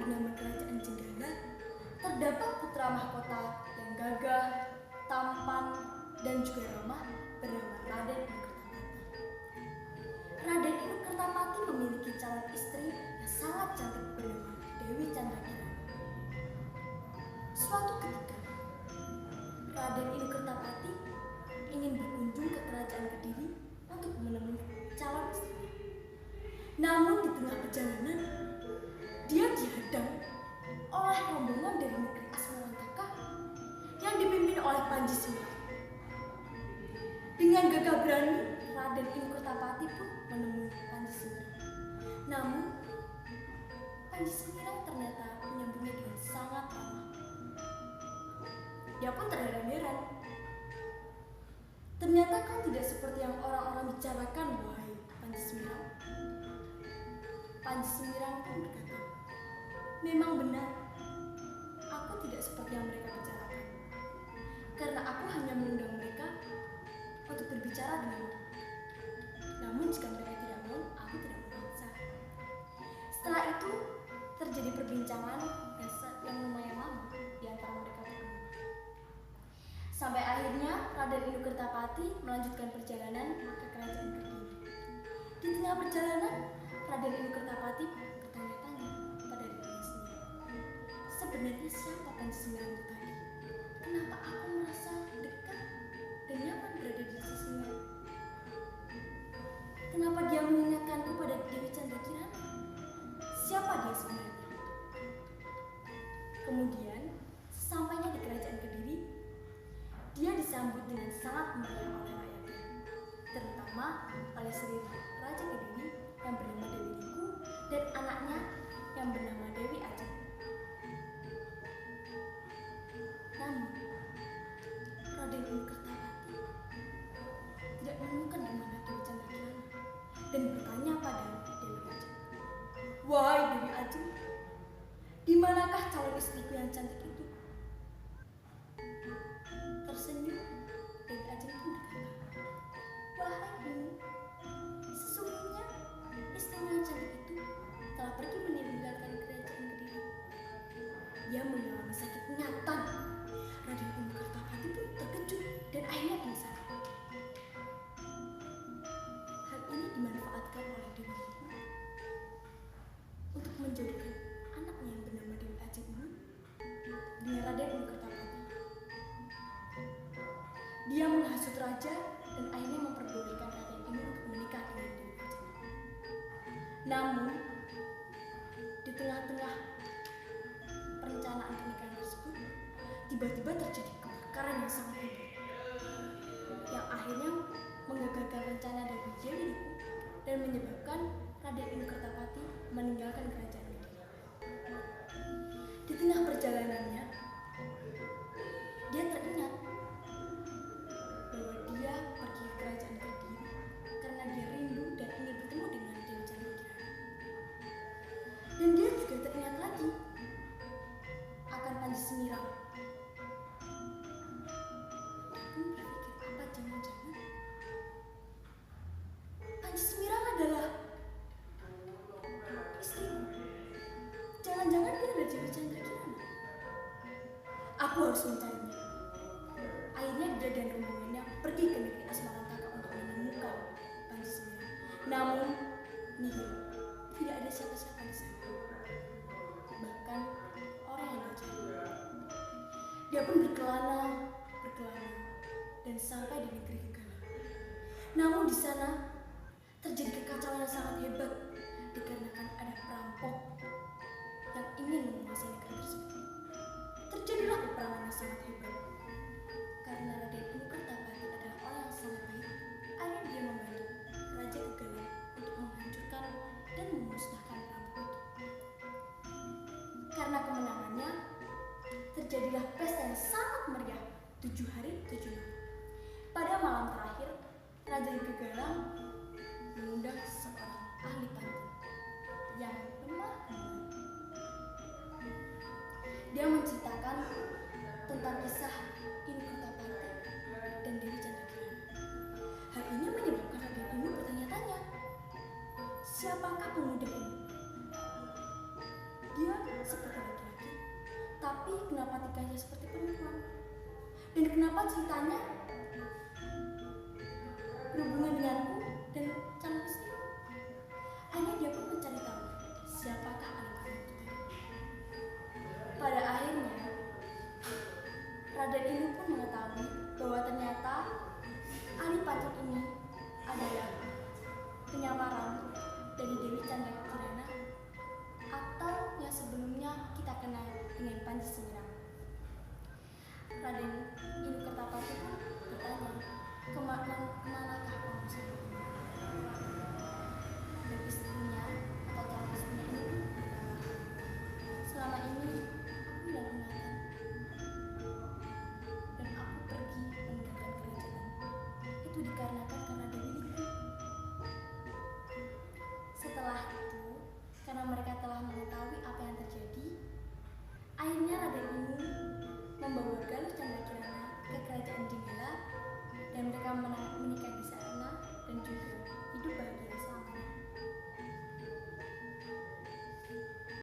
bernama Kerajaan Jenggala terdapat putra mahkota yang gagah, tampan, dan juga ramah bernama Raden Inukertapati. Raden Inukertapati memiliki calon istri yang sangat cantik bernama Dewi Candrakirana. Suatu ketika, Raden Inukertapati ingin berkunjung ke Kerajaan Kediri untuk menemui calon istrinya. Namun di tengah perjalanan, dia dihadang oleh rombongan dari negeri Asmarantaka yang dipimpin oleh Panji Semiran. Dengan gagah berani, Raden Inukertapati pun menemui Panji Semiran. Namun, Panji Semiran ternyata menyambutnya dengan sangat ramah. Dia pun terheran-heran. Ternyata kau tidak seperti yang orang-orang bicarakan, wahai Panji Semiran. Panji Semiran pun berkata, memang benar, aku tidak seperti yang mereka bicarakan. Karena aku hanya mengundang mereka untuk berbicara denganku. Namun jika mereka tidak mau, aku tidak memaksa. Setelah itu terjadi perbincangan yang lumayan lama di antara mereka berdua. Sampai akhirnya Raden Inukertapati melanjutkan perjalanan ke Kerajaan Kediri. Di tengah perjalanan, Raden Inukertapati bertanya-tanya pada dirinya sendiri. Sebenarnya siapa Panji Semiran itu tadi? Kenapa aku merasa dekat dan nyaman berada di sisinya? Kenapa dia mengingatkanku pada Dewi Candrakirana? Siapa dia sebenarnya? Kemudian, sesampainya di Kerajaan Kediri, dia disambut dengan sangat meriah oleh rakyatnya, terutama oleh Sri Raja Kediri yang bernama Dewi Liku dan anaknya yang bernama Dewi Ajeng. Namun, Raden Inukertapati tidak menemukan di mana Dewi Candrakirana dan bertanya pada Dewi Ajeng, "Wahai Dewi Ajeng, di manakah calon istriku yang cantik itu?" Tersenyum, Dewi Ajeng pun berkata, "Wahai Ibu, sesungguhnya istrimu yang cantik itu telah pergi meninggalkan Kerajaan Kediri. Dia mengalami sakit ingatan." Raden Inukertapati pun terkejut dan akhirnya pingsan. Hal ini dimanfaatkan oleh Dewi Liku untuk menjodohkan anaknya yang bernama Dewi Ajeng ini dengan Raden Inukertapati. Dia menghasut raja dan akhirnya memperbolehkan Raden ini untuk menikah dengan Dewi Ajeng. Namun, di tengah-tengah perencanaan pernikahan tersebut, tiba-tiba terjadi kebakaran yang sangat hebat, yang akhirnya menggagalkan rencana dari Dewi Liku dan menyebabkan Raden Inukertapati meninggalkan kerajaan Kediri. Di tengah perjalanannya, dia teringat bahwa dia pergi ke kerajaan Kediri karena dia rindu dan ingin bertemu dengan Dewi Candrakirana. Dan dia juga teringat lagi akan Panji Semiran. Dia pun berpikir, apa jangan-jangan Panji Semiran adalah istriku? Jangan-jangan dia adalah Dewi Candrakirana. Aku harus mencarinya. Akhirnya dia dan rombongannya pergi ke negeri Asmarantaka untuk menemukan Panji Semiran. Namun, nihil, tidak ada siapa-siapa di sana. Bahkan orang yang dicari. Dia pun berkelana, dan sampai di negeri Gegana. Namun di sana terjadi kekacauan yang sangat hebat dikarenakan ada perampok yang ingin menguasai negeri tersebut. Terjadilah peperangan yang sangat hebat. Karena Raden Inukertapati adalah orang yang sangat baik, akhirnya dia membantu Raja Gegana untuk menghancurkan dan memusnahkan perampok itu. Karena kemenangannya, terjadilah pesta yang sangat meriah 7 hari 7 malam. Pada malam terakhir, Raja Gegana mengundang seorang ahli pantun yang lemah lembut. Dia menceritakan tentang kisah Inukertapati dan Dewi Candrakirana. Hal ini menyebabkan Raden Inu bertanya-tanya, siapakah pemuda ini? Dia kenapa tingkahnya seperti perempuan? Dan kenapa ceritanya berhubungan denganku dan calon istri? Akhirnya dia pun mencari tahu siapakah anak itu. Pada akhirnya Raden ini pun mengetahui bahwa ternyata Ali Pancur ini adalah penyamaran dari Dewi Candrakirana atau yang sebelumnya kita kenal dengan Panji Semiram. Raden Inukertapati pun bertanya, kemanakah kamu sebelumnya? Dan istrinya atau calon istrinya ini pun berkata, selama ini aku hilang ingatan dan aku pergi meninggalkan kerajaan. Itu dikarenakan karena Dewi Liku. Setelah itu, karena mereka telah mengetahui apa yang terjadi, akhirnya Raden Inu membawa Galuh Candrakirana ke kerajaan Jenggala dan mereka menikah di sana dan juga hidup bahagia.